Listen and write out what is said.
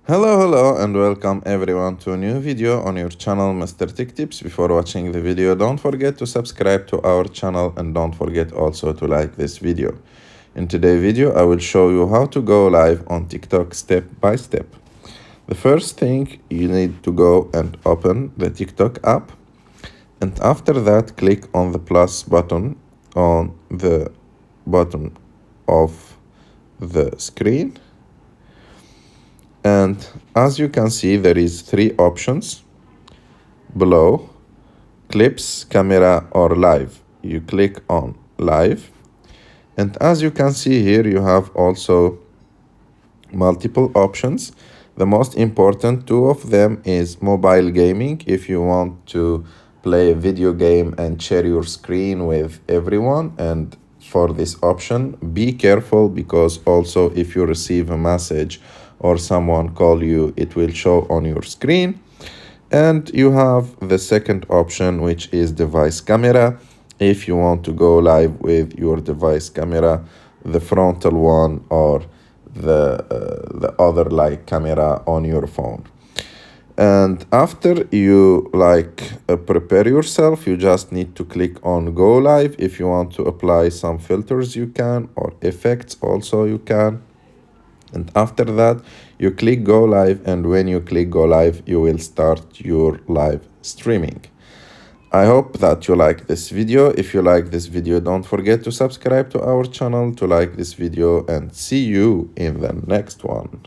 Hello, and welcome everyone to a new video on your channel, Mr. Tech Tips. Before watching the video, don't forget to subscribe to our channel and don't forget also to like this video. In today's video, I will show you how to go live on TikTok step by step. The first thing, you need to go and open the TikTok app, and after that, click on the plus button on the bottom of the screen. And as you can see, there is three options below: clips, camera, or live. You click on live, and as you can see here, you have also multiple options. The most important two of them is mobile gaming, if you want to play a video game and share your screen with everyone. And for this option, be careful, because also if you receive a message or someone call you, it will show on your screen. And you have the second option, which is device camera, if you want to go live with your device camera, the frontal one or the other like camera on your phone. And after you prepare yourself, you just need to click on go live. If you want to apply some filters, you can, or effects also you can. And after that, you click go live, and when you click go live, you will start your live streaming. I hope that you like this video. If you like this video, don't forget to subscribe to our channel, to like this video, and see you in the next one.